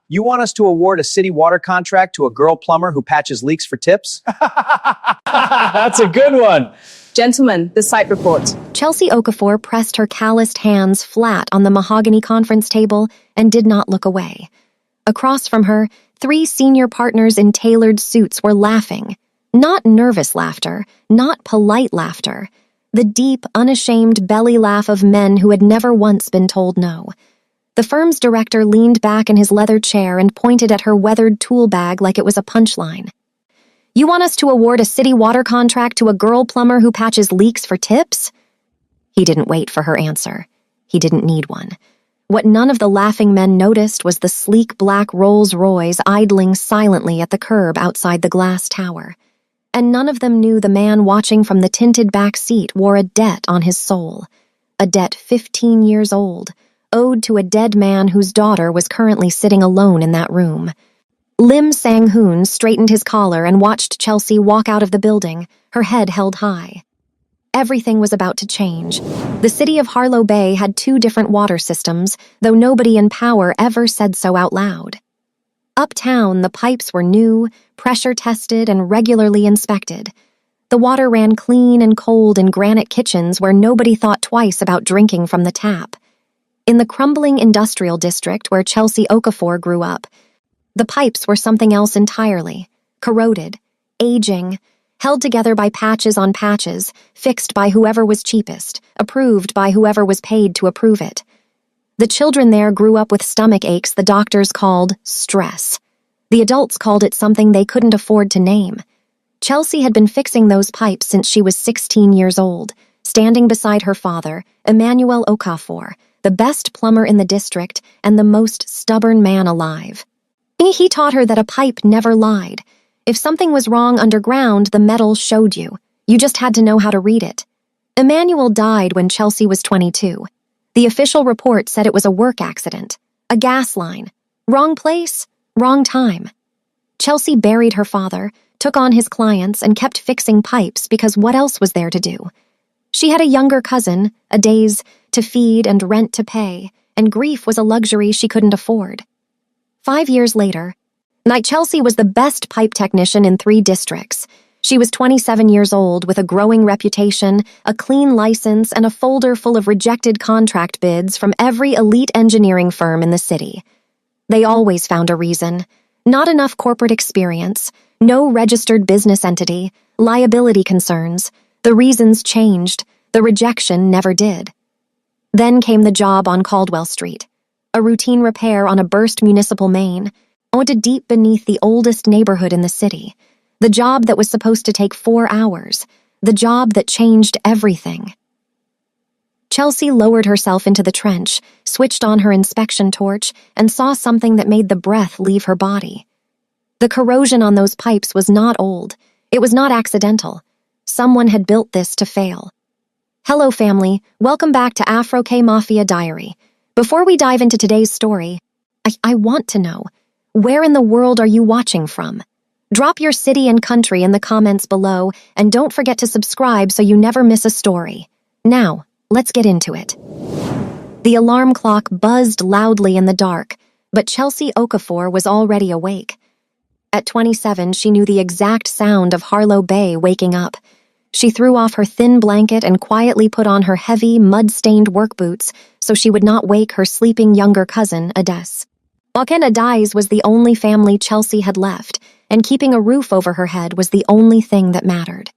You want us to award a city water contract to a girl plumber who patches leaks for tips? That's a good one. Gentlemen, the site report. Chelsea Okafor pressed her calloused hands flat on the mahogany conference table and did not look away. Across from her, 3 senior partners in tailored suits were laughing. Not nervous laughter, not polite laughter. The deep, unashamed belly laugh of men who had never once been told no. The firm's director leaned back in his leather chair and pointed at her weathered tool bag like it was a punchline. You want us to award a city water contract to a girl plumber who patches leaks for tips? He didn't wait for her answer. He didn't need one. What none of the laughing men noticed was the sleek black Rolls-Royce idling silently at the curb outside the glass tower. And none of them knew the man watching from the tinted back seat wore a debt on his soul. A debt 15 years old, owed to a dead man whose daughter was currently sitting alone in that room. Lim Sang-hoon straightened his collar and watched Chelsea walk out of the building, her head held high. Everything was about to change. The city of Harlow Bay had 2 different water systems, though nobody in power ever said so out loud. Uptown, the pipes were new, pressure-tested, and regularly inspected. The water ran clean and cold in granite kitchens where nobody thought twice about drinking from the tap. In the crumbling industrial district where Chelsea Okafor grew up, the pipes were something else entirely, corroded, aging, held together by patches on patches, fixed by whoever was cheapest, approved by whoever was paid to approve it. The children there grew up with stomach aches the doctors called stress. The adults called it something they couldn't afford to name. Chelsea had been fixing those pipes since she was 16 years old, standing beside her father, Emmanuel Okafor, the best plumber in the district and the most stubborn man alive. He taught her that a pipe never lied. If something was wrong underground, the metal showed you. You just had to know how to read it. Emmanuel died when Chelsea was 22. The official report said it was a work accident, a gas line. Wrong place, wrong time. Chelsea buried her father, took on his clients, and kept fixing pipes because what else was there to do? She had a younger cousin, a days to feed and rent to pay, and grief was a luxury she couldn't afford. 5 years later, Chelsea was the best pipe technician in 3 districts. She was 27 years old with a growing reputation, a clean license, and a folder full of rejected contract bids from every elite engineering firm in the city. They always found a reason. Not enough corporate experience, no registered business entity, liability concerns. The reasons changed, the rejection never did. Then came the job on Caldwell Street, a routine repair on a burst municipal main, deep beneath the oldest neighborhood in the city. The job that was supposed to take 4 hours. The job that changed everything. Chelsea lowered herself into the trench, switched on her inspection torch, and saw something that made the breath leave her body. The corrosion on those pipes was not old. It was not accidental. Someone had built this to fail. Hello, family. Welcome back to Afro K Mafia Diary. Before we dive into today's story, I want to know, where in the world are you watching from? Drop your city and country in the comments below, and don't forget to subscribe so you never miss a story. Now, let's get into it. The alarm clock buzzed loudly in the dark, but Chelsea Okafor was already awake. At 27, she knew the exact sound of Harlow Bay waking up. She threw off her thin blanket and quietly put on her heavy, mud-stained work boots so she would not wake her sleeping younger cousin, Ades. Ades was the only family Chelsea had left, and keeping a roof over her head was the only thing that mattered.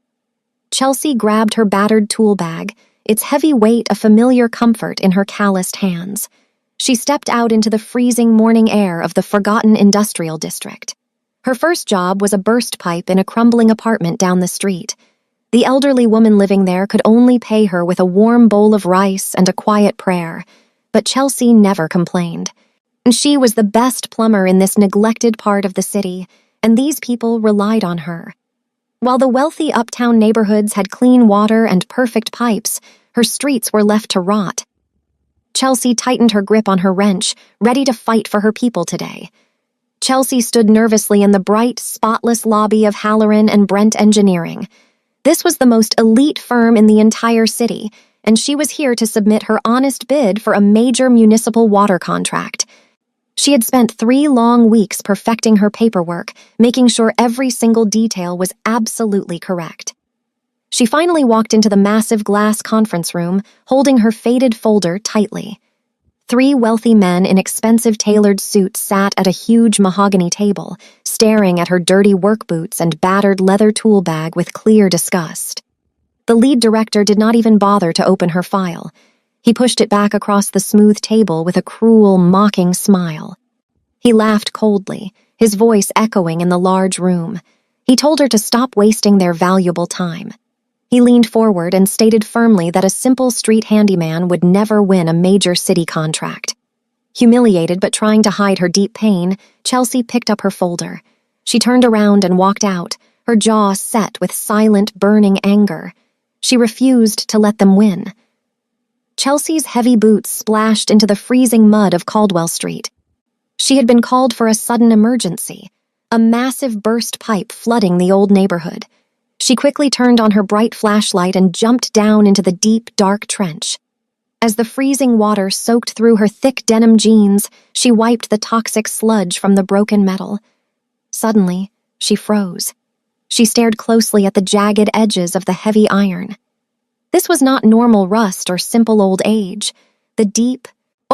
Chelsea grabbed her battered tool bag, its heavy weight a familiar comfort in her calloused hands. She stepped out into the freezing morning air of the forgotten industrial district. Her first job was a burst pipe in a crumbling apartment down the street. The elderly woman living there could only pay her with a warm bowl of rice and a quiet prayer, but Chelsea never complained. She was the best plumber in this neglected part of the city, and these people relied on her. While the wealthy uptown neighborhoods had clean water and perfect pipes, her streets were left to rot. Chelsea tightened her grip on her wrench, ready to fight for her people today. Chelsea stood nervously in the bright, spotless lobby of Halloran and Brent Engineering. This was the most elite firm in the entire city, and she was here to submit her honest bid for a major municipal water contract. She had spent 3 long weeks perfecting her paperwork, making sure every single detail was absolutely correct. She finally walked into the massive glass conference room, holding her faded folder tightly. 3 wealthy men in expensive tailored suits sat at a huge mahogany table, staring at her dirty work boots and battered leather tool bag with clear disgust. The lead director did not even bother to open her file. He pushed it back across the smooth table with a cruel, mocking smile. He laughed coldly, his voice echoing in the large room. He told her to stop wasting their valuable time. He leaned forward and stated firmly that a simple street handyman would never win a major city contract. Humiliated but trying to hide her deep pain, Chelsea picked up her folder. She turned around and walked out, her jaw set with silent, burning anger. She refused to let them win. Chelsea's heavy boots splashed into the freezing mud of Caldwell Street. She had been called for a sudden emergency, a massive burst pipe flooding the old neighborhood. She quickly turned on her bright flashlight and jumped down into the deep, dark trench. As the freezing water soaked through her thick denim jeans, she wiped the toxic sludge from the broken metal. Suddenly, she froze. She stared closely at the jagged edges of the heavy iron. This was not normal rust or simple old age. The deep,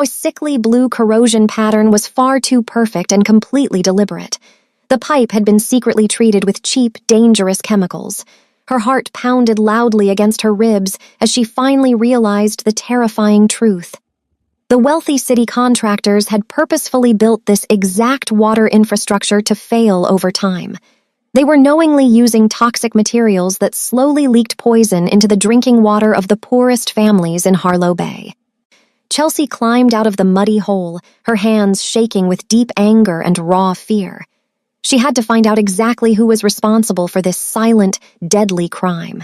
sickly blue corrosion pattern was far too perfect and completely deliberate. The pipe had been secretly treated with cheap, dangerous chemicals. Her heart pounded loudly against her ribs as she finally realized the terrifying truth. The wealthy city contractors had purposefully built this exact water infrastructure to fail over time. They were knowingly using toxic materials that slowly leaked poison into the drinking water of the poorest families in Harlow Bay. Chelsea climbed out of the muddy hole, her hands shaking with deep anger and raw fear. She had to find out exactly who was responsible for this silent, deadly crime.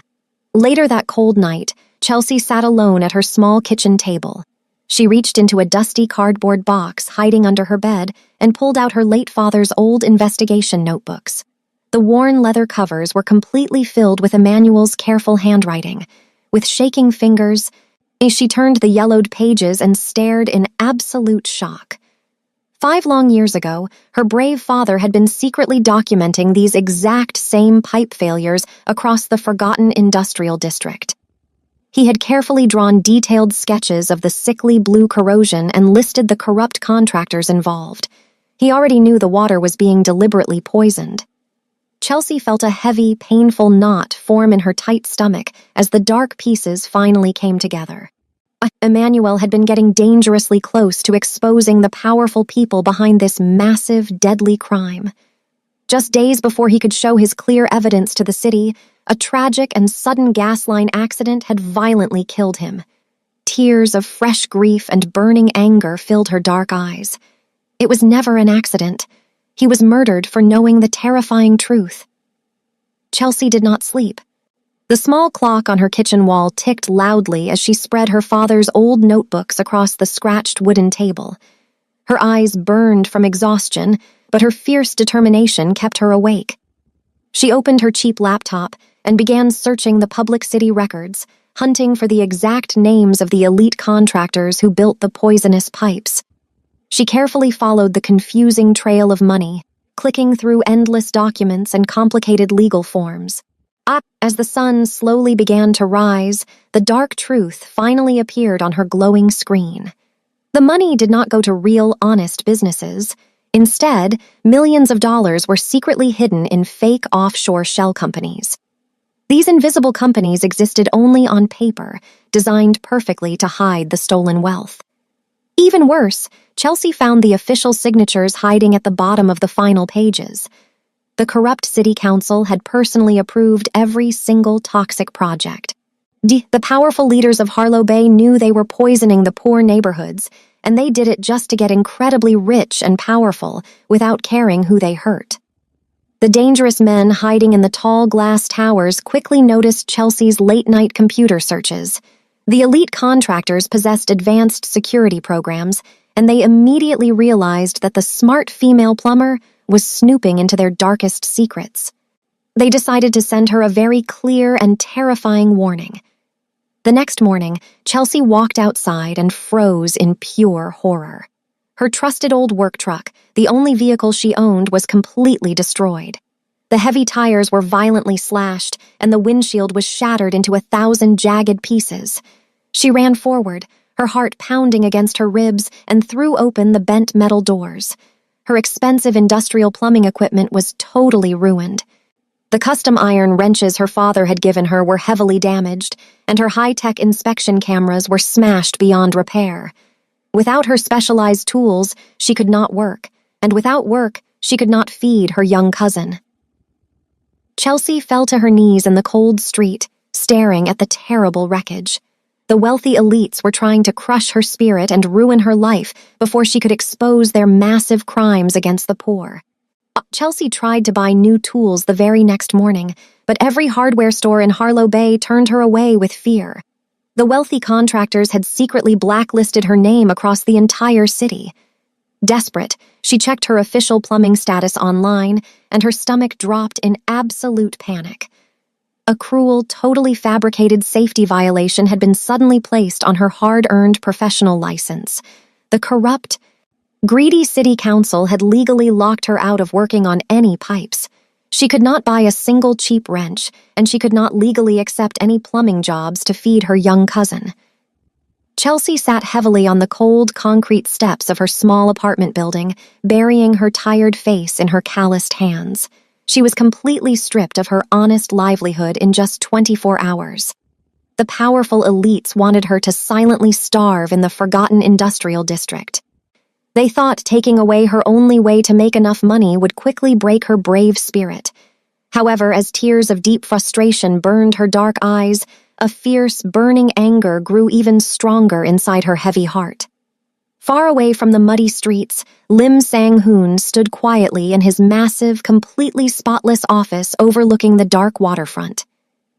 Later that cold night, Chelsea sat alone at her small kitchen table. She reached into a dusty cardboard box hiding under her bed and pulled out her late father's old investigation notebooks. The worn leather covers were completely filled with Emmanuel's careful handwriting. With shaking fingers, she turned the yellowed pages and stared in absolute shock. 5 long years ago, her brave father had been secretly documenting these exact same pipe failures across the forgotten industrial district. He had carefully drawn detailed sketches of the sickly blue corrosion and listed the corrupt contractors involved. He already knew the water was being deliberately poisoned. Chelsea felt a heavy, painful knot form in her tight stomach as the dark pieces finally came together. Emmanuel had been getting dangerously close to exposing the powerful people behind this massive, deadly crime. Just days before he could show his clear evidence to the city, a tragic and sudden gas line accident had violently killed him. Tears of fresh grief and burning anger filled her dark eyes. It was never an accident. He was murdered for knowing the terrifying truth. Chelsea did not sleep. The small clock on her kitchen wall ticked loudly as she spread her father's old notebooks across the scratched wooden table. Her eyes burned from exhaustion, but her fierce determination kept her awake. She opened her cheap laptop and began searching the public city records, hunting for the exact names of the elite contractors who built the poisonous pipes. She carefully followed the confusing trail of money, clicking through endless documents and complicated legal forms. As the sun slowly began to rise, the dark truth finally appeared on her glowing screen. The money did not go to real, honest businesses. Instead, millions of dollars were secretly hidden in fake offshore shell companies. These invisible companies existed only on paper, designed perfectly to hide the stolen wealth. Even worse, Chelsea found the official signatures hiding at the bottom of the final pages. The corrupt city council had personally approved every single toxic project. The powerful leaders of Harlow Bay knew they were poisoning the poor neighborhoods, and they did it just to get incredibly rich and powerful without caring who they hurt. The dangerous men hiding in the tall glass towers quickly noticed Chelsea's late-night computer searches. The elite contractors possessed advanced security programs, and they immediately realized that the smart female plumber was snooping into their darkest secrets. They decided to send her a very clear and terrifying warning. The next morning, Chelsea walked outside and froze in pure horror. Her trusted old work truck, the only vehicle she owned, was completely destroyed. The heavy tires were violently slashed, and the windshield was shattered into 1,000 jagged pieces. She ran forward, her heart pounding against her ribs, and threw open the bent metal doors. Her expensive industrial plumbing equipment was totally ruined. The custom iron wrenches her father had given her were heavily damaged, and her high-tech inspection cameras were smashed beyond repair. Without her specialized tools, she could not work, and without work, she could not feed her young cousin. Chelsea fell to her knees in the cold street, staring at the terrible wreckage. The wealthy elites were trying to crush her spirit and ruin her life before she could expose their massive crimes against the poor. Chelsea tried to buy new tools the very next morning, but every hardware store in Harlow Bay turned her away with fear. The wealthy contractors had secretly blacklisted her name across the entire city. Desperate, she checked her official plumbing status online, and her stomach dropped in absolute panic. A cruel, totally fabricated safety violation had been suddenly placed on her hard-earned professional license. The corrupt, greedy city council had legally locked her out of working on any pipes. She could not buy a single cheap wrench, and she could not legally accept any plumbing jobs to feed her young cousin. Chelsea sat heavily on the cold concrete steps of her small apartment building, burying her tired face in her calloused hands. She was completely stripped of her honest livelihood in just 24 hours. The powerful elites wanted her to silently starve in the forgotten industrial district. They thought taking away her only way to make enough money would quickly break her brave spirit. However, as tears of deep frustration burned her dark eyes, a fierce, burning anger grew even stronger inside her heavy heart. Far away from the muddy streets, Lim Sang-hoon stood quietly in his massive, completely spotless office overlooking the dark waterfront.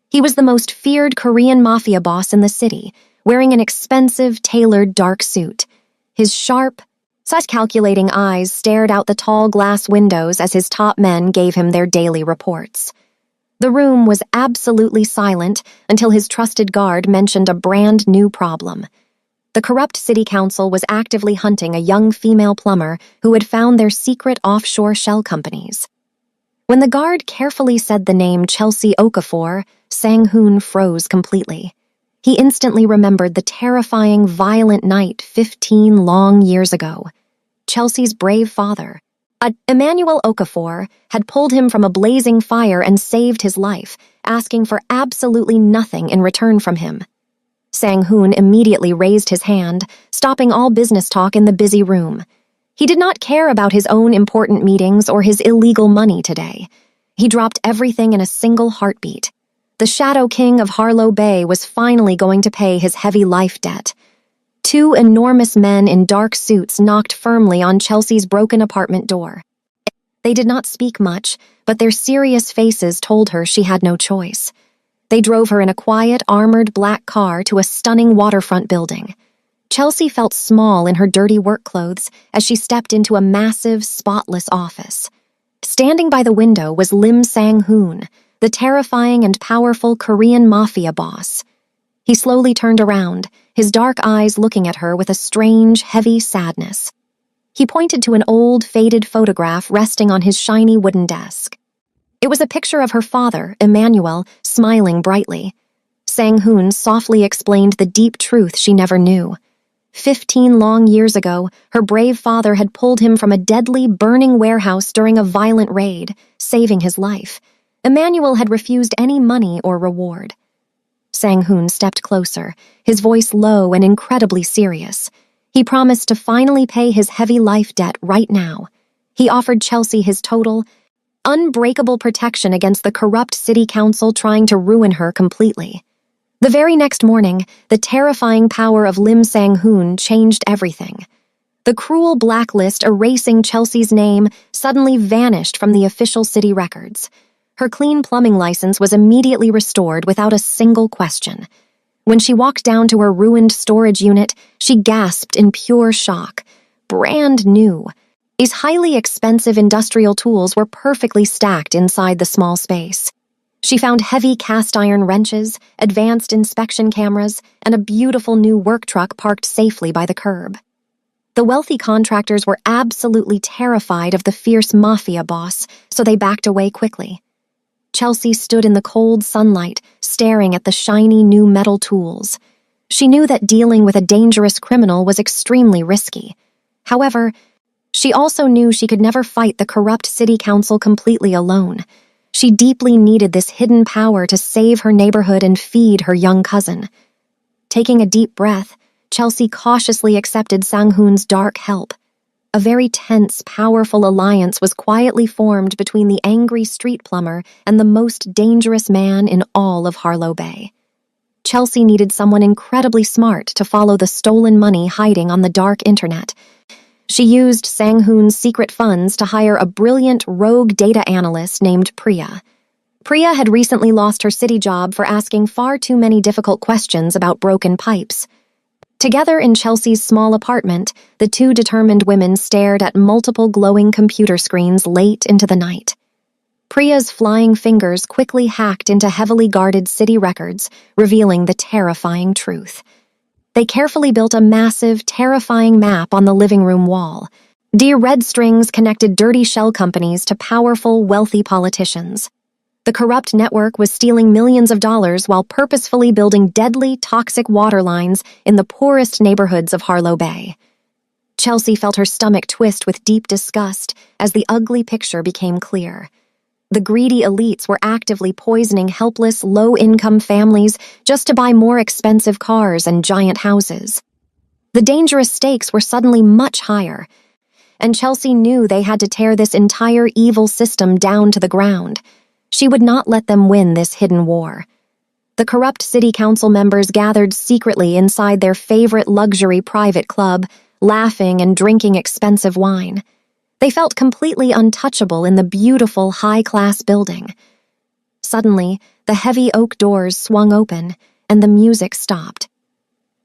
He was the most feared Korean Mafia boss in the city, wearing an expensive, tailored dark suit. His sharp, such calculating eyes stared out the tall glass windows as his top men gave him their daily reports. The room was absolutely silent until his trusted guard mentioned a brand new problem. The corrupt city council was actively hunting a young female plumber who had found their secret offshore shell companies. When the guard carefully said the name Chelsea Okafor, Sang-hoon froze completely. He instantly remembered the terrifying, violent night 15 long years ago. Chelsea's brave father, Emmanuel Okafor, had pulled him from a blazing fire and saved his life, asking for absolutely nothing in return from him. Sang-hoon immediately raised his hand, stopping all business talk in the busy room. He did not care about his own important meetings or his illegal money today. He dropped everything in a single heartbeat. The Shadow King of Harlow Bay was finally going to pay his heavy life debt. Two enormous men in dark suits knocked firmly on Chelsea's broken apartment door. They did not speak much, but their serious faces told her she had no choice. They drove her in a quiet, armored black car to a stunning waterfront building. Chelsea felt small in her dirty work clothes as she stepped into a massive, spotless office. Standing by the window was Lim Sang-hoon, the terrifying and powerful Korean Mafia boss. He slowly turned around, his dark eyes looking at her with a strange, heavy sadness. He pointed to an old, faded photograph resting on his shiny wooden desk. It was a picture of her father, Emmanuel, smiling brightly. Sang-hoon softly explained the deep truth she never knew. 15 long years ago, her brave father had pulled him from a deadly, burning warehouse during a violent raid, saving his life. Emmanuel had refused any money or reward. Sang-hoon stepped closer, his voice low and incredibly serious. He promised to finally pay his heavy life debt right now. He offered Chelsea his total, unbreakable protection against the corrupt city council trying to ruin her completely. The very next morning, the terrifying power of Lim Sang-hoon changed everything. The cruel blacklist erasing Chelsea's name suddenly vanished from the official city records. Her clean plumbing license was immediately restored without a single question. When she walked down to her ruined storage unit, she gasped in pure shock. Brand new. These highly expensive industrial tools were perfectly stacked inside the small space. She found heavy cast-iron wrenches, advanced inspection cameras, and a beautiful new work truck parked safely by the curb. The wealthy contractors were absolutely terrified of the fierce Mafia boss, so they backed away quickly. Chelsea stood in the cold sunlight, staring at the shiny new metal tools. She knew that dealing with a dangerous criminal was extremely risky. However, she also knew she could never fight the corrupt city council completely alone. She deeply needed this hidden power to save her neighborhood and feed her young cousin. Taking a deep breath, Chelsea cautiously accepted Sang-hoon's dark help. A very tense, powerful alliance was quietly formed between the angry street plumber and the most dangerous man in all of Harlow Bay. Chelsea needed someone incredibly smart to follow the stolen money hiding on the dark internet. She used Sang-hoon's secret funds to hire a brilliant rogue data analyst named Priya. Priya had recently lost her city job for asking far too many difficult questions about broken pipes. Together in Chelsea's small apartment, the two determined women stared at multiple glowing computer screens late into the night. Priya's flying fingers quickly hacked into heavily guarded city records, revealing the terrifying truth. They carefully built a massive, terrifying map on the living room wall. Dear red strings connected dirty shell companies to powerful, wealthy politicians. The corrupt network was stealing millions of dollars while purposefully building deadly, toxic water lines in the poorest neighborhoods of Harlow Bay. Chelsea felt her stomach twist with deep disgust as the ugly picture became clear. The greedy elites were actively poisoning helpless, low-income families just to buy more expensive cars and giant houses. The dangerous stakes were suddenly much higher, and Chelsea knew they had to tear this entire evil system down to the ground. She would not let them win this hidden war. The corrupt city council members gathered secretly inside their favorite luxury private club, laughing and drinking expensive wine. They felt completely untouchable in the beautiful, high-class building. Suddenly, the heavy oak doors swung open, and the music stopped.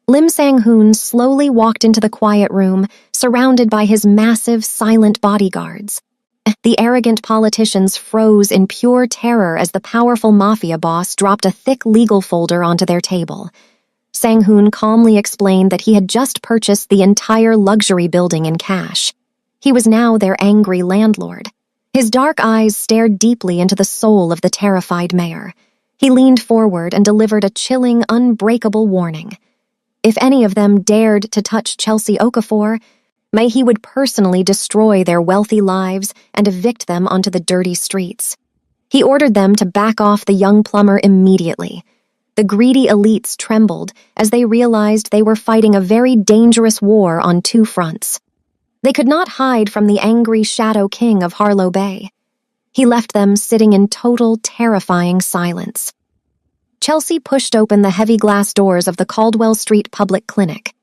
Lim Sang-hoon slowly walked into the quiet room, surrounded by his massive, silent bodyguards. The arrogant politicians froze in pure terror as the powerful Mafia boss dropped a thick legal folder onto their table. Sang-hoon calmly explained that he had just purchased the entire luxury building in cash. He was now their angry landlord. His dark eyes stared deeply into the soul of the terrified mayor. He leaned forward and delivered a chilling, unbreakable warning. If any of them dared to touch Chelsea Okafor, may he would personally destroy their wealthy lives and evict them onto the dirty streets. He ordered them to back off the young plumber immediately. The greedy elites trembled as they realized they were fighting a very dangerous war on two fronts. They could not hide from the angry Shadow King of Harlow Bay. He left them sitting in total, terrifying silence. Chelsea pushed open the heavy glass doors of the Caldwell Street Public Clinic.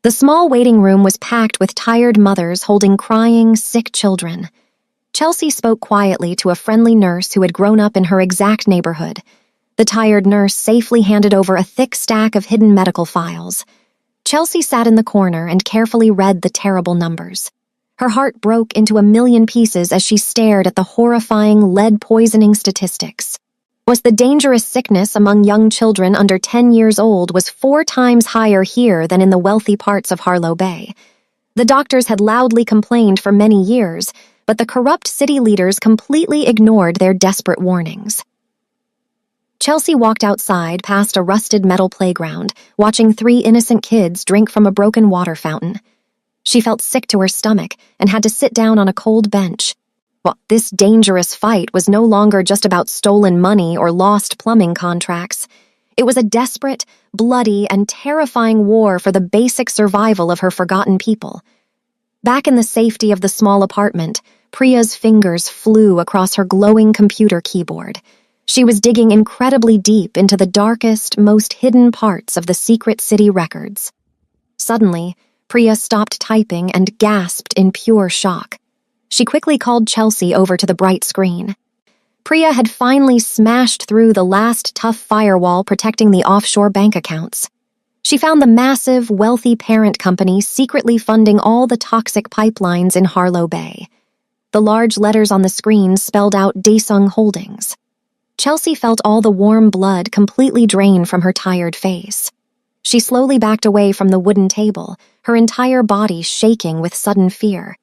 The small waiting room was packed with tired mothers holding crying, sick children. Chelsea spoke quietly to a friendly nurse who had grown up in her exact neighborhood. The tired nurse safely handed over a thick stack of hidden medical files. Chelsea sat in the corner and carefully read the terrible numbers. Her heart broke into a million pieces as she stared at the horrifying lead-poisoning statistics. The dangerous sickness among young children under 10 years old was 4 times higher here than in the wealthy parts of Harlow Bay. The doctors had loudly complained for many years, but the corrupt city leaders completely ignored their desperate warnings. Chelsea walked outside past a rusted metal playground, watching 3 innocent kids drink from a broken water fountain. She felt sick to her stomach and had to sit down on a cold bench. This dangerous fight was no longer just about stolen money or lost plumbing contracts. It was a desperate, bloody, and terrifying war for the basic survival of her forgotten people. Back in the safety of the small apartment, Priya's fingers flew across her glowing computer keyboard. She was digging incredibly deep into the darkest, most hidden parts of the secret city records. Suddenly, Priya stopped typing and gasped in pure shock. She quickly called Chelsea over to the bright screen. Priya had finally smashed through the last tough firewall protecting the offshore bank accounts. She found the massive, wealthy parent company secretly funding all the toxic pipelines in Harlow Bay. The large letters on the screen spelled out Daesung Holdings. Chelsea felt all the warm blood completely drain from her tired face. She slowly backed away from the wooden table, her entire body shaking with sudden fear.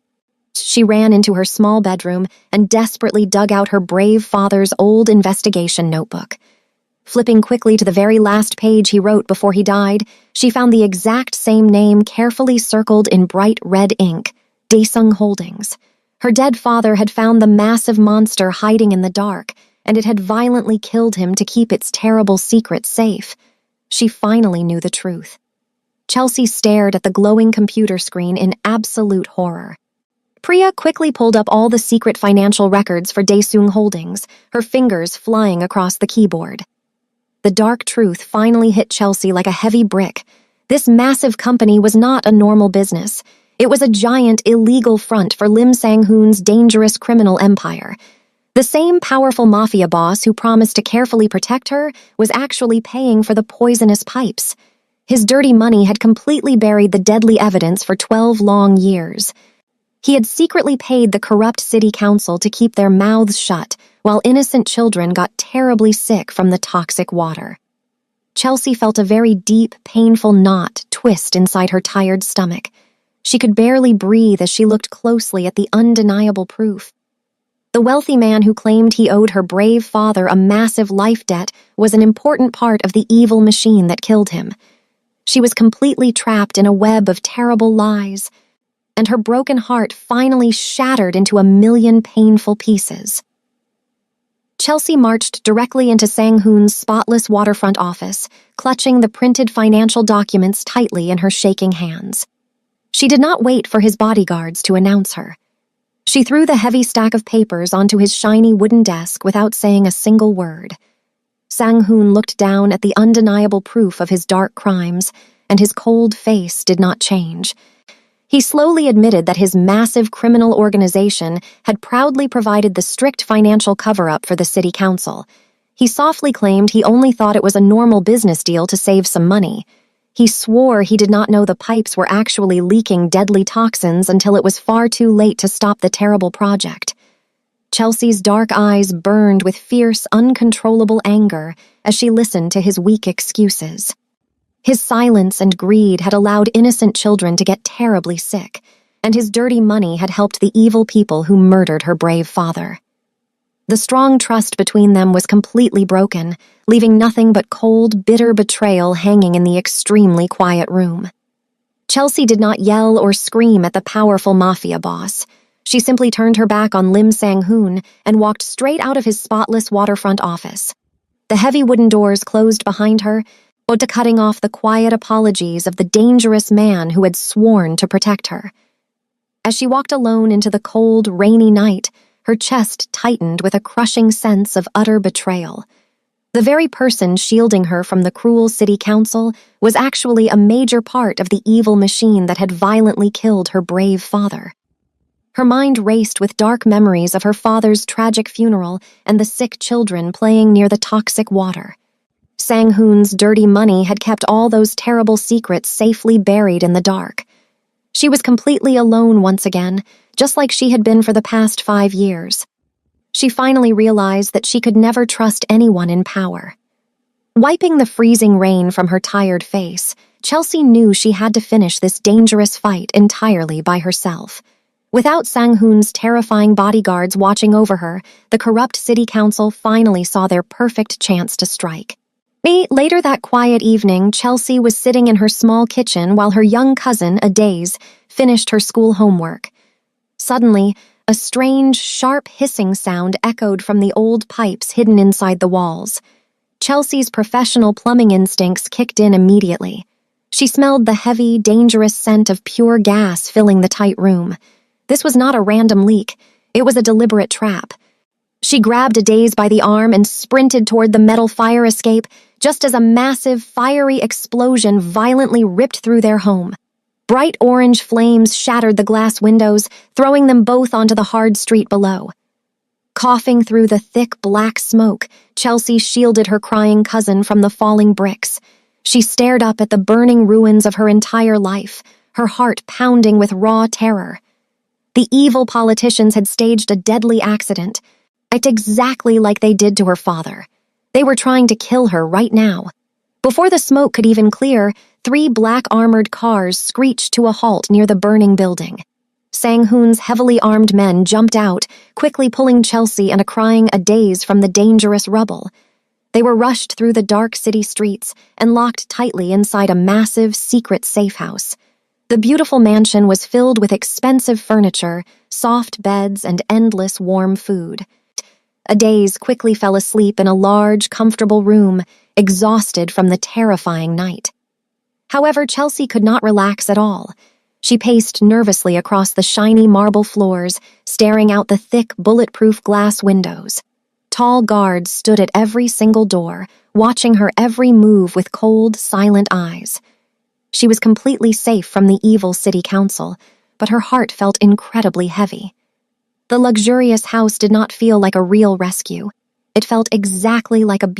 She ran into her small bedroom and desperately dug out her brave father's old investigation notebook. Flipping quickly to the very last page he wrote before he died, she found the exact same name carefully circled in bright red ink, Daesung Holdings. Her dead father had found the massive monster hiding in the dark, and it had violently killed him to keep its terrible secret safe. She finally knew the truth. Chelsea stared at the glowing computer screen in absolute horror. Priya quickly pulled up all the secret financial records for Daesung Holdings, her fingers flying across the keyboard. The dark truth finally hit Chelsea like a heavy brick. This massive company was not a normal business. It was a giant, illegal front for Lim Sang-hoon's dangerous criminal empire. The same powerful mafia boss who promised to carefully protect her was actually paying for the poisonous pipes. His dirty money had completely buried the deadly evidence for 12 long years. He had secretly paid the corrupt city council to keep their mouths shut, while innocent children got terribly sick from the toxic water. Chelsea felt a very deep, painful knot twist inside her tired stomach. She could barely breathe as she looked closely at the undeniable proof. The wealthy man who claimed he owed her brave father a massive life debt was an important part of the evil machine that killed him. She was completely trapped in a web of terrible lies, and her broken heart finally shattered into a million painful pieces. Chelsea marched directly into Sang-hoon's spotless waterfront office, clutching the printed financial documents tightly in her shaking hands. She did not wait for his bodyguards to announce her. She threw the heavy stack of papers onto his shiny wooden desk without saying a single word. Sang-hoon looked down at the undeniable proof of his dark crimes, and his cold face did not change. He slowly admitted that his massive criminal organization had proudly provided the strict financial cover-up for the city council. He softly claimed he only thought it was a normal business deal to save some money. He swore he did not know the pipes were actually leaking deadly toxins until it was far too late to stop the terrible project. Chelsea's dark eyes burned with fierce, uncontrollable anger as she listened to his weak excuses. His silence and greed had allowed innocent children to get terribly sick, and his dirty money had helped the evil people who murdered her brave father. The strong trust between them was completely broken, leaving nothing but cold, bitter betrayal hanging in the extremely quiet room. Chelsea did not yell or scream at the powerful mafia boss. She simply turned her back on Lim Sang-hoon and walked straight out of his spotless waterfront office. The heavy wooden doors closed behind her, cutting off the quiet apologies of the dangerous man who had sworn to protect her. As she walked alone into the cold, rainy night, her chest tightened with a crushing sense of utter betrayal. The very person shielding her from the cruel city council was actually a major part of the evil machine that had violently killed her brave father. Her mind raced with dark memories of her father's tragic funeral and the sick children playing near the toxic water. Sang-hoon's dirty money had kept all those terrible secrets safely buried in the dark. She was completely alone once again, just like she had been for the past 5 years. She finally realized that she could never trust anyone in power. Wiping the freezing rain from her tired face, Chelsea knew she had to finish this dangerous fight entirely by herself. Without Sang-hoon's terrifying bodyguards watching over her, the corrupt city council finally saw their perfect chance to strike. Later that quiet evening, Chelsea was sitting in her small kitchen while her young cousin, Adaze, finished her school homework. Suddenly, a strange, sharp hissing sound echoed from the old pipes hidden inside the walls. Chelsea's professional plumbing instincts kicked in immediately. She smelled the heavy, dangerous scent of pure gas filling the tight room. This was not a random leak. It was a deliberate trap. She grabbed Adaze by the arm and sprinted toward the metal fire escape, just as a massive, fiery explosion violently ripped through their home. Bright orange flames shattered the glass windows, throwing them both onto the hard street below. Coughing through the thick, black smoke, Chelsea shielded her crying cousin from the falling bricks. She stared up at the burning ruins of her entire life, her heart pounding with raw terror. The evil politicians had staged a deadly accident, exactly like they did to her father. They were trying to kill her right now. Before the smoke could even clear, 3 black armored cars screeched to a halt near the burning building. Sang-hoon's heavily armed men jumped out, quickly pulling Chelsea and crying a daze from the dangerous rubble. They were rushed through the dark city streets and locked tightly inside a massive, secret safe house. The beautiful mansion was filled with expensive furniture, soft beds, and endless warm food. A daze quickly fell asleep in a large, comfortable room, exhausted from the terrifying night. However, Chelsea could not relax at all. She paced nervously across the shiny marble floors, staring out the thick, bulletproof glass windows. Tall guards stood at every single door, watching her every move with cold, silent eyes. She was completely safe from the evil city council, but her heart felt incredibly heavy. The luxurious house did not feel like a real rescue. It felt exactly like a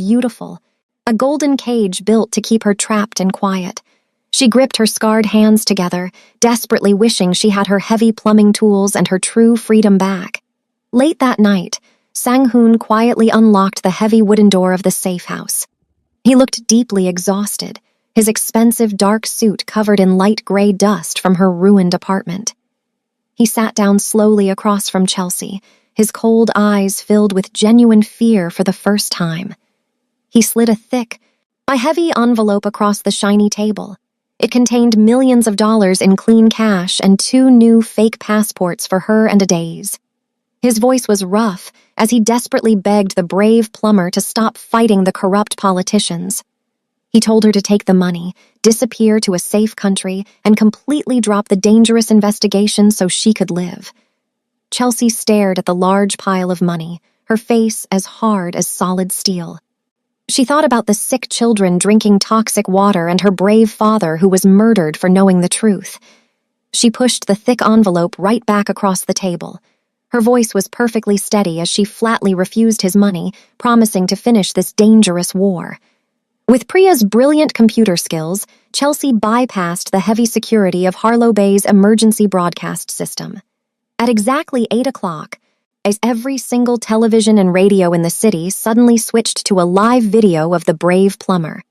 golden cage built to keep her trapped and quiet. She gripped her scarred hands together, desperately wishing she had her heavy plumbing tools and her true freedom back. Late that night, Sang-hoon quietly unlocked the heavy wooden door of the safe house. He looked deeply exhausted, his expensive dark suit covered in light gray dust from her ruined apartment. He sat down slowly across from Chelsea, his cold eyes filled with genuine fear for the first time. He slid a heavy envelope across the shiny table. It contained millions of dollars in clean cash and 2 new fake passports for her and a daze. His voice was rough as he desperately begged the brave Plumber to stop fighting the corrupt politicians. He told her to take the money, disappear to a safe country, and completely drop the dangerous investigation so she could live. Chelsea stared at the large pile of money, her face as hard as solid steel. She thought about the sick children drinking toxic water and her brave father who was murdered for knowing the truth. She pushed the thick envelope right back across the table. Her voice was perfectly steady as she flatly refused his money, promising to finish this dangerous war. With Priya's brilliant computer skills, Chelsea bypassed the heavy security of Harlow Bay's emergency broadcast system. At exactly 8 o'clock, as every single television and radio in the city suddenly switched to a live video of the brave Plumber.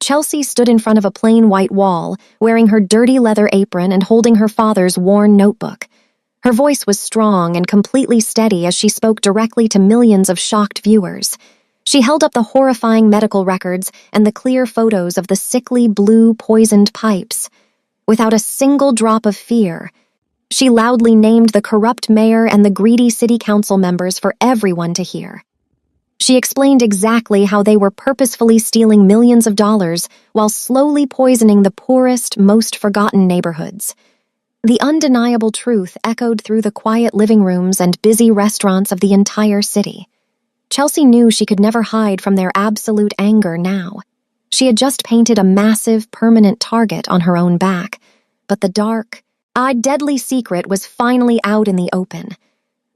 Chelsea stood in front of a plain white wall, wearing her dirty leather apron and holding her father's worn notebook. Her voice was strong and completely steady as she spoke directly to millions of shocked viewers. She held up the horrifying medical records and the clear photos of the sickly blue poisoned pipes. Without a single drop of fear, she loudly named the corrupt mayor and the greedy city council members for everyone to hear. She explained exactly how they were purposefully stealing millions of dollars while slowly poisoning the poorest, most forgotten neighborhoods. The undeniable truth echoed through the quiet living rooms and busy restaurants of the entire city. Chelsea knew she could never hide from their absolute anger now. She had just painted a massive, permanent target on her own back, but the dark, deadly secret was finally out in the open.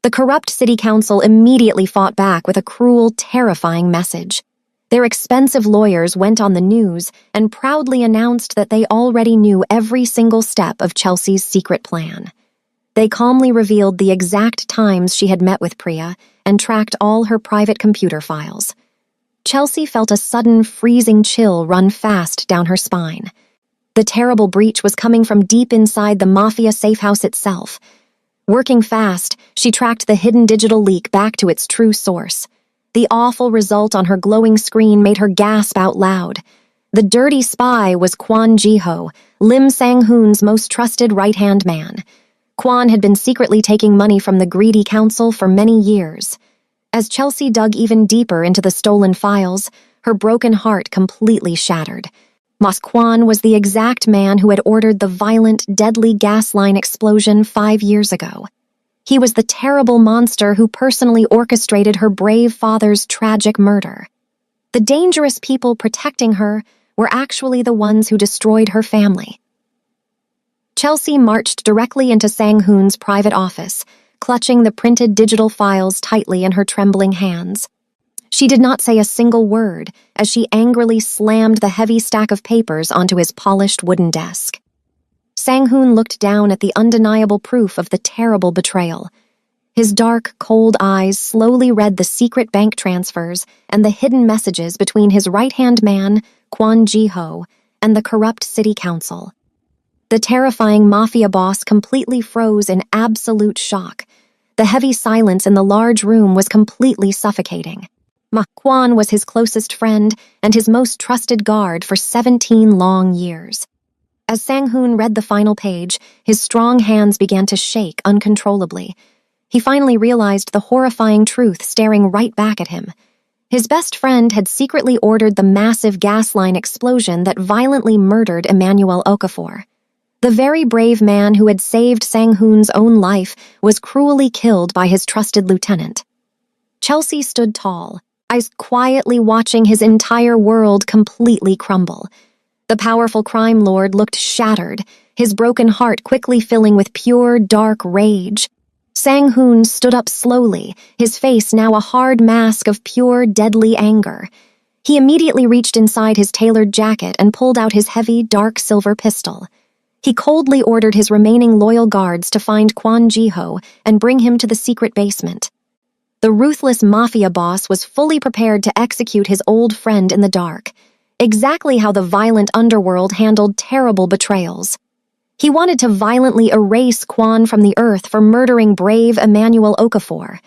The corrupt city council immediately fought back with a cruel, terrifying message. Their expensive lawyers went on the news and proudly announced that they already knew every single step of Chelsea's secret plan. They calmly revealed the exact times she had met with Priya and tracked all her private computer files. Chelsea felt a sudden, freezing chill run fast down her spine. The terrible breach was coming from deep inside the Mafia safe house itself. Working fast, she tracked the hidden digital leak back to its true source. The awful result on her glowing screen made her gasp out loud. The dirty spy was Kwon Ji-ho, Lim Sang-hoon's most trusted right-hand man. Kwon had been secretly taking money from the greedy council for many years. As Chelsea dug even deeper into the stolen files, her broken heart completely shattered. Kwon was the exact man who had ordered the violent, deadly gas line explosion 5 years ago. He was the terrible monster who personally orchestrated her brave father's tragic murder. The dangerous people protecting her were actually the ones who destroyed her family. Chelsea marched directly into Sang-hoon's private office, clutching the printed digital files tightly in her trembling hands. She did not say a single word as she angrily slammed the heavy stack of papers onto his polished wooden desk. Sang-hoon looked down at the undeniable proof of the terrible betrayal. His dark, cold eyes slowly read the secret bank transfers and the hidden messages between his right-hand man, Kwon Ji-ho, and the corrupt city council. The terrifying mafia boss completely froze in absolute shock. The heavy silence in the large room was completely suffocating. Kwon was his closest friend and his most trusted guard for 17 long years. As Sang-hoon read the final page, his strong hands began to shake uncontrollably. He finally realized the horrifying truth staring right back at him. His best friend had secretly ordered the massive gas line explosion that violently murdered Emmanuel Okafor. The very brave man who had saved Sang-hoon's own life was cruelly killed by his trusted lieutenant. Chelsea stood tall, eyes quietly watching his entire world completely crumble. The powerful crime lord looked shattered, his broken heart quickly filling with pure, dark rage. Sang-hoon stood up slowly, his face now a hard mask of pure, deadly anger. He immediately reached inside his tailored jacket and pulled out his heavy, dark silver pistol. He coldly ordered his remaining loyal guards to find Kwon Ji-ho and bring him to the secret basement. The ruthless mafia boss was fully prepared to execute his old friend in the dark, exactly how the violent underworld handled terrible betrayals. He wanted to violently erase Kwon from the earth for murdering brave Emmanuel Okafor.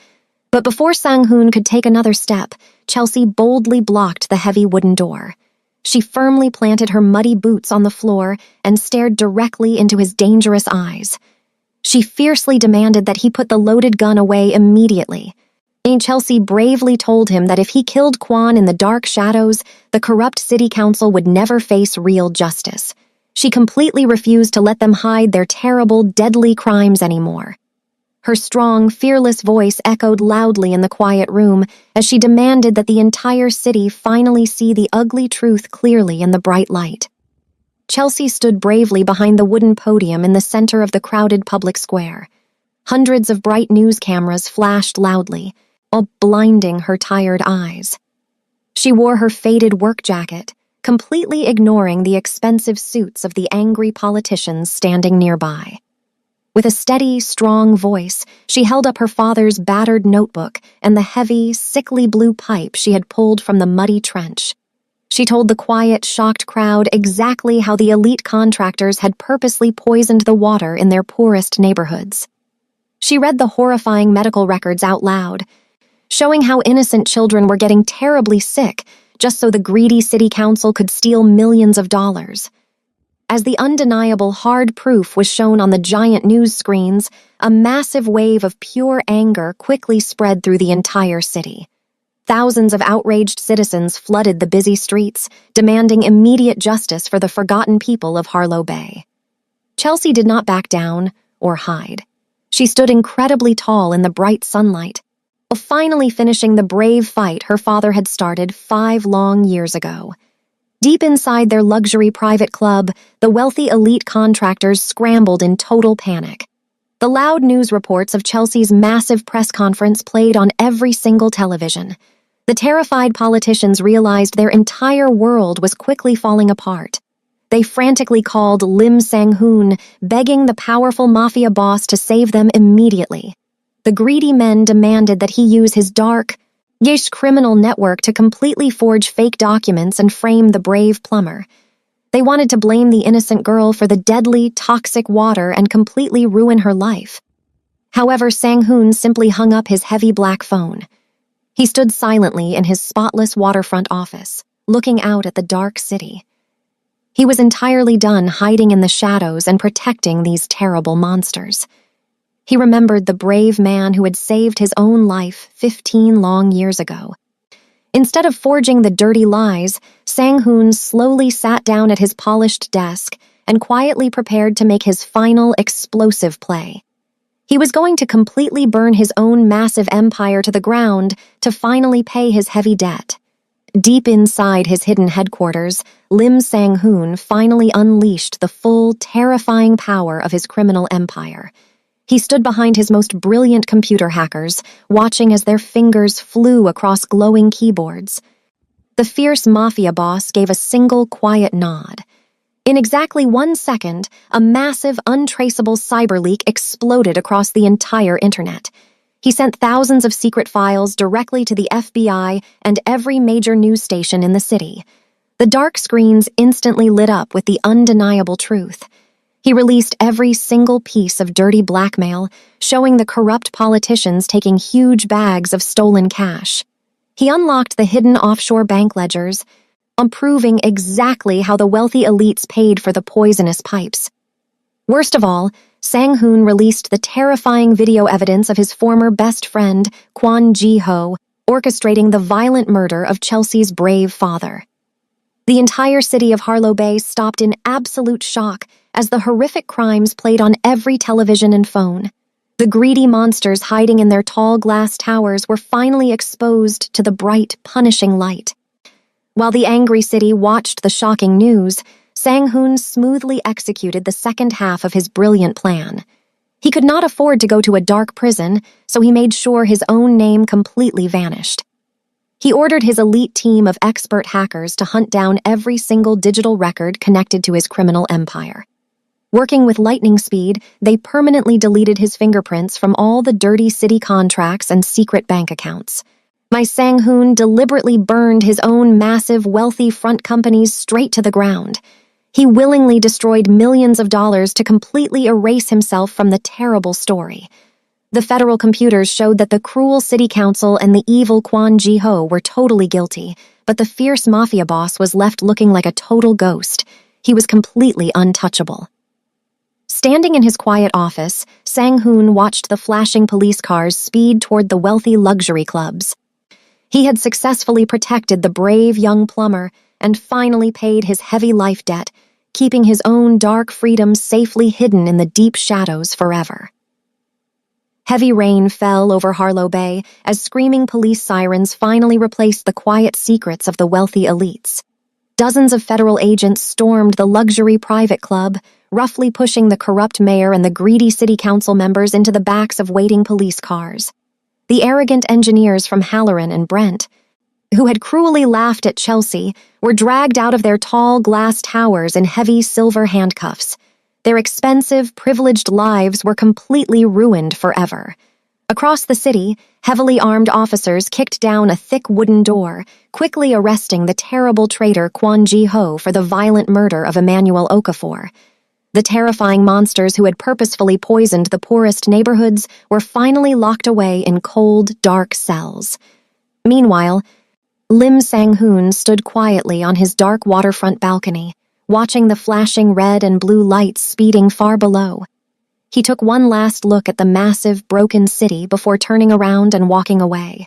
But before Sang-hoon could take another step, Chelsea boldly blocked the heavy wooden door. She firmly planted her muddy boots on the floor and stared directly into his dangerous eyes. She fiercely demanded that he put the loaded gun away immediately. Chelsea bravely told him that if he killed Kwon in the dark shadows, the corrupt city council would never face real justice. She completely refused to let them hide their terrible, deadly crimes anymore. Her strong, fearless voice echoed loudly in the quiet room as she demanded that the entire city finally see the ugly truth clearly in the bright light. Chelsea stood bravely behind the wooden podium in the center of the crowded public square. Hundreds of bright news cameras flashed loudly, all blinding her tired eyes. She wore her faded work jacket, completely ignoring the expensive suits of the angry politicians standing nearby. With a steady, strong voice, she held up her father's battered notebook and the heavy, sickly blue pipe she had pulled from the muddy trench. She told the quiet, shocked crowd exactly how the elite contractors had purposely poisoned the water in their poorest neighborhoods. She read the horrifying medical records out loud, showing how innocent children were getting terribly sick just so the greedy city council could steal millions of dollars. As the undeniable hard proof was shown on the giant news screens, a massive wave of pure anger quickly spread through the entire city. Thousands of outraged citizens flooded the busy streets, demanding immediate justice for the forgotten people of Harlow Bay. Chelsea did not back down or hide. She stood incredibly tall in the bright sunlight, finally finishing the brave fight her father had started 5 long years ago. Deep inside their luxury private club, the wealthy elite contractors scrambled in total panic. The loud news reports of Chelsea's massive press conference played on every single television. The terrified politicians realized their entire world was quickly falling apart. They frantically called Lim Sang-hoon, begging the powerful mafia boss to save them immediately. The greedy men demanded that he use his dark, criminal network to completely forge fake documents and frame the brave plumber. They wanted to blame the innocent girl for the deadly, toxic water and completely ruin her life. However, Sang-hoon simply hung up his heavy black phone. He stood silently in his spotless waterfront office, looking out at the dark city. He was entirely done hiding in the shadows and protecting these terrible monsters. He remembered the brave man who had saved his own life 15 long years ago. Instead of forging the dirty lies, Sang-hoon slowly sat down at his polished desk and quietly prepared to make his final explosive play. He was going to completely burn his own massive empire to the ground to finally pay his heavy debt. Deep inside his hidden headquarters, Lim Sang-hoon finally unleashed the full, terrifying power of his criminal empire. He stood behind his most brilliant computer hackers, watching as their fingers flew across glowing keyboards. The fierce mafia boss gave a single quiet nod. In exactly 1 second, a massive, untraceable cyber leak exploded across the entire internet. He sent thousands of secret files directly to the FBI and every major news station in the city. The dark screens instantly lit up with the undeniable truth. He released every single piece of dirty blackmail, showing the corrupt politicians taking huge bags of stolen cash. He unlocked the hidden offshore bank ledgers, proving exactly how the wealthy elites paid for the poisonous pipes. Worst of all, Sang-hoon released the terrifying video evidence of his former best friend, Kwon Ji-ho, orchestrating the violent murder of Chelsea's brave father. The entire city of Harlow Bay stopped in absolute shock as the horrific crimes played on every television and phone. The greedy monsters hiding in their tall glass towers were finally exposed to the bright, punishing light. While the angry city watched the shocking news, Sang-hoon smoothly executed the second half of his brilliant plan. He could not afford to go to a dark prison, so he made sure his own name completely vanished. He ordered his elite team of expert hackers to hunt down every single digital record connected to his criminal empire. Working with lightning speed, they permanently deleted his fingerprints from all the dirty city contracts and secret bank accounts. Sang-hoon deliberately burned his own massive, wealthy front companies straight to the ground. He willingly destroyed millions of dollars to completely erase himself from the terrible story. The federal computers showed that the cruel city council and the evil Kwon Ji-ho were totally guilty, but the fierce mafia boss was left looking like a total ghost. He was completely untouchable. Standing in his quiet office, Sang-hoon watched the flashing police cars speed toward the wealthy luxury clubs. He had successfully protected the brave young plumber and finally paid his heavy life debt, keeping his own dark freedoms safely hidden in the deep shadows forever. Heavy rain fell over Harlow Bay as screaming police sirens finally replaced the quiet secrets of the wealthy elites. Dozens of federal agents stormed the luxury private club, roughly pushing the corrupt mayor and the greedy city council members into the backs of waiting police cars. The arrogant engineers from Halloran and Brent, who had cruelly laughed at Chelsea, were dragged out of their tall glass towers in heavy silver handcuffs. Their expensive, privileged lives were completely ruined forever. Across the city, heavily armed officers kicked down a thick wooden door, quickly arresting the terrible traitor Kwon Ji-ho for the violent murder of Emmanuel Okafor. The terrifying monsters who had purposefully poisoned the poorest neighborhoods were finally locked away in cold, dark cells. Meanwhile, Lim Sang-hoon stood quietly on his dark waterfront balcony, watching the flashing red and blue lights speeding far below. He took one last look at the massive, broken city before turning around and walking away.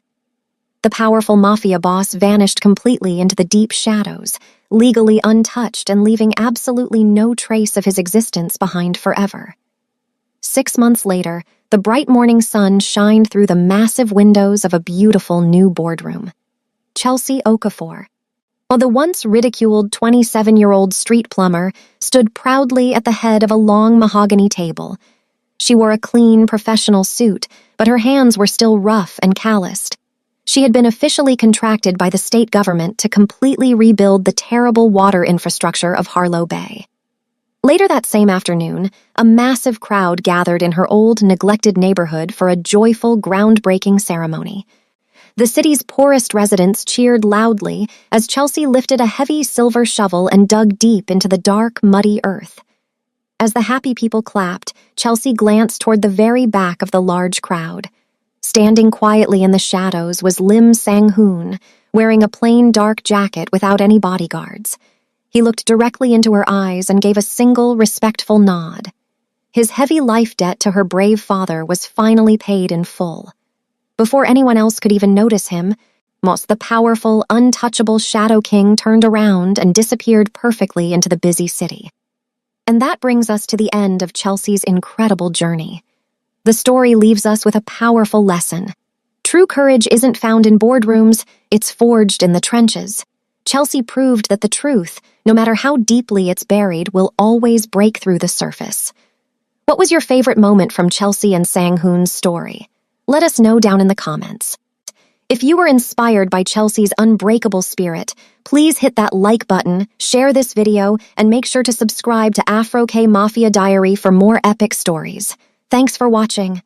The powerful mafia boss vanished completely into the deep shadows, legally untouched and leaving absolutely no trace of his existence behind forever. 6 months later, the bright morning sun shined through the massive windows of a beautiful new boardroom. Chelsea Okafor, while the once ridiculed 27-year-old street plumber stood proudly at the head of a long mahogany table. She wore a clean, professional suit, but her hands were still rough and calloused. She had been officially contracted by the state government to completely rebuild the terrible water infrastructure of Harlow Bay. Later that same afternoon, a massive crowd gathered in her old, neglected neighborhood for a joyful, groundbreaking ceremony. The city's poorest residents cheered loudly as Chelsea lifted a heavy silver shovel and dug deep into the dark, muddy earth. As the happy people clapped, Chelsea glanced toward the very back of the large crowd. Standing quietly in the shadows was Lim Sang-hoon, wearing a plain dark jacket without any bodyguards. He looked directly into her eyes and gave a single, respectful nod. His heavy life debt to her brave father was finally paid in full. Before anyone else could even notice him, the powerful, untouchable Shadow King turned around and disappeared perfectly into the busy city. And that brings us to the end of Chelsea's incredible journey. The story leaves us with a powerful lesson. True courage isn't found in boardrooms, it's forged in the trenches. Chelsea proved that the truth, no matter how deeply it's buried, will always break through the surface. What was your favorite moment from Chelsea and Sang-hoon's story? Let us know down in the comments. If you were inspired by Chelsea's unbreakable spirit, please hit that like button, share this video, and make sure to subscribe to Afro K Mafia Diary for more epic stories. Thanks for watching.